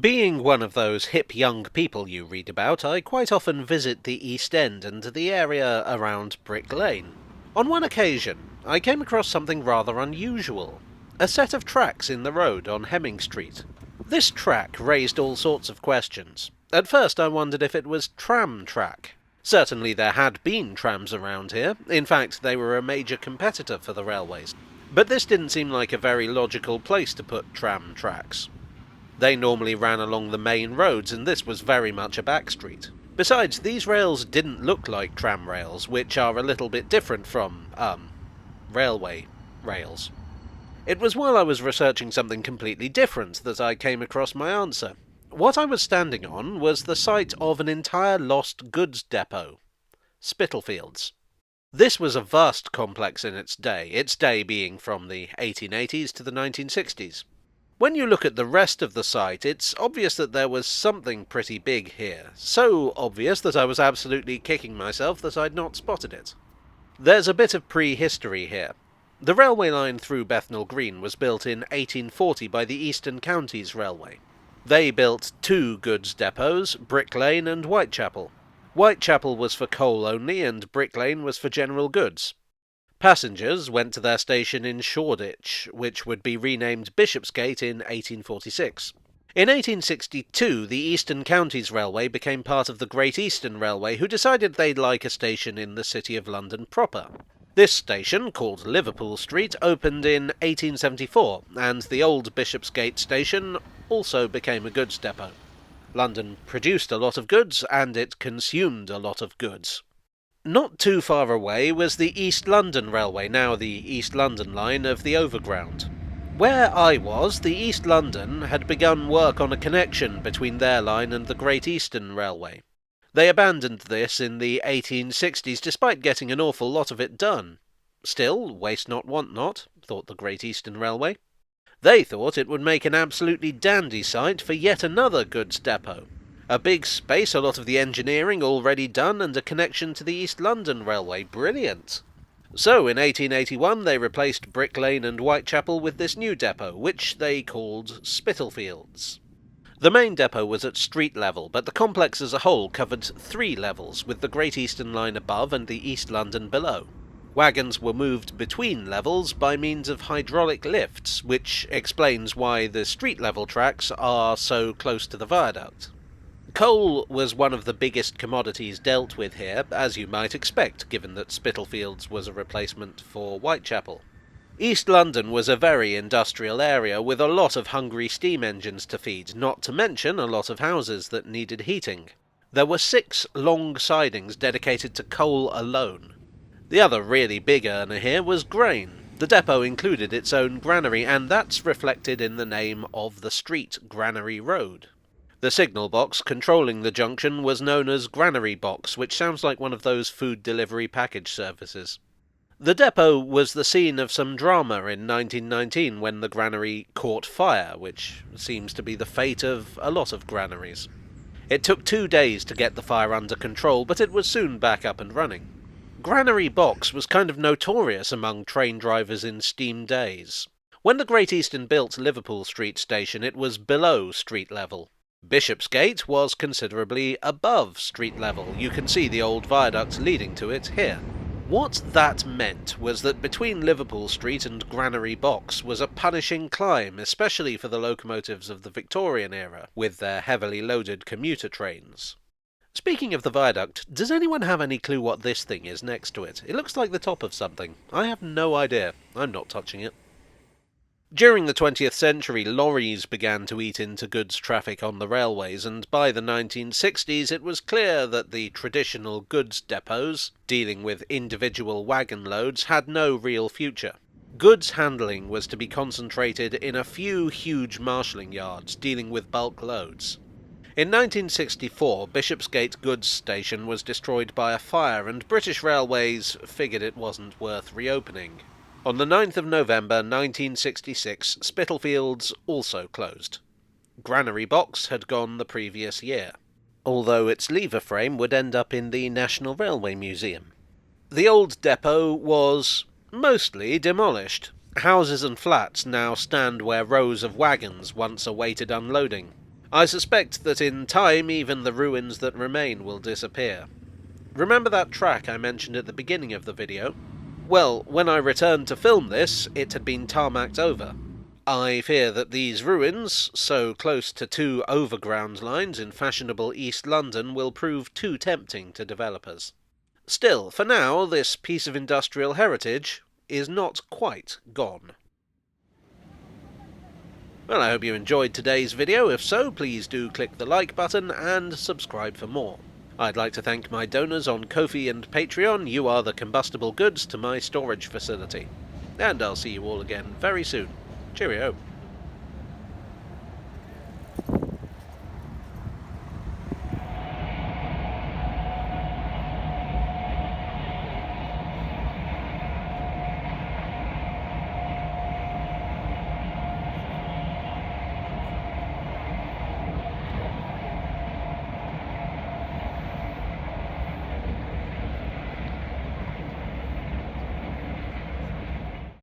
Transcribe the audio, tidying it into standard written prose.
Being one of those hip young people you read about, I quite often visit the East End and the area around Brick Lane. On one occasion, I came across something rather unusual. A set of tracks in the road on Hemming Street. This track raised all sorts of questions. At first I wondered if it was tram track. Certainly there had been trams around here. In fact, they were a major competitor for the railways. But this didn't seem like a very logical place to put tram tracks. They normally ran along the main roads, and this was very much a back street. Besides, these rails didn't look like tram rails, which are a little bit different from, railway rails. It was while I was researching something completely different that I came across my answer. What I was standing on was the site of an entire lost goods depot. Spitalfields. This was a vast complex in its day being from the 1880s to the 1960s. When you look at the rest of the site, it's obvious that there was something pretty big here. So obvious that I was absolutely kicking myself that I'd not spotted it. There's a bit of prehistory here. The railway line through Bethnal Green was built in 1840 by the Eastern Counties Railway. They built two goods depots, Brick Lane and Whitechapel. Whitechapel was for coal only and Brick Lane was for general goods. Passengers went to their station in Shoreditch, which would be renamed Bishopsgate in 1846. In 1862, the Eastern Counties Railway became part of the Great Eastern Railway, who decided they'd like a station in the City of London proper. This station, called Liverpool Street, opened in 1874, and the old Bishopsgate station also became a goods depot. London produced a lot of goods, and it consumed a lot of goods. Not too far away was the East London Railway, now the East London line of the Overground. Where I was, the East London had begun work on a connection between their line and the Great Eastern Railway. They abandoned this in the 1860s, despite getting an awful lot of it done. Still, waste not, want not, thought the Great Eastern Railway. They thought it would make an absolutely dandy site for yet another goods depot. A big space, a lot of the engineering already done, and a connection to the East London Railway. Brilliant! So, in 1881, they replaced Brick Lane and Whitechapel with this new depot, which they called Spitalfields. The main depot was at street level, but the complex as a whole covered 3 levels, with the Great Eastern Line above and the East London below. Wagons were moved between levels by means of hydraulic lifts, which explains why the street-level tracks are so close to the viaduct. Coal was one of the biggest commodities dealt with here, as you might expect, given that Spitalfields was a replacement for Whitechapel. East London was a very industrial area with a lot of hungry steam engines to feed, not to mention a lot of houses that needed heating. There were 6 long sidings dedicated to coal alone. The other really big earner here was grain. The depot included its own granary, and that's reflected in the name of the street, Granary Road. The signal box controlling the junction was known as Granary Box, which sounds like one of those food delivery package services. The depot was the scene of some drama in 1919 when the granary caught fire, which seems to be the fate of a lot of granaries. It took 2 days to get the fire under control, but it was soon back up and running. Granary Box was kind of notorious among train drivers in steam days. When the Great Eastern built Liverpool Street Station, it was below street level. Bishopsgate was considerably above street level. You can see the old viaduct leading to it here. What that meant was that between Liverpool Street and Granary Box was a punishing climb, especially for the locomotives of the Victorian era, with their heavily loaded commuter trains. Speaking of the viaduct, does anyone have any clue what this thing is next to it? It looks like the top of something. I have no idea. I'm not touching it. During the 20th century, lorries began to eat into goods traffic on the railways, and by the 1960s it was clear that the traditional goods depots, dealing with individual wagon loads, had no real future. Goods handling was to be concentrated in a few huge marshalling yards, dealing with bulk loads. In 1964, Bishopsgate Goods Station was destroyed by a fire, and British Railways figured it wasn't worth reopening. On the 9th of November 1966, Spitalfields also closed. Granary Box had gone the previous year, although its lever frame would end up in the National Railway Museum. The old depot was mostly demolished. Houses and flats now stand where rows of wagons once awaited unloading. I suspect that in time even the ruins that remain will disappear. Remember that track I mentioned at the beginning of the video? Well, when I returned to film this, it had been tarmacked over. I fear that these ruins, so close to two overground lines in fashionable East London, will prove too tempting to developers. Still, for now, this piece of industrial heritage is not quite gone. Well, I hope you enjoyed today's video. If so, please do click the like button and subscribe for more. I'd like to thank my donors on Ko-fi and Patreon. You are the combustible goods to my storage facility. And I'll see you all again very soon. Cheerio.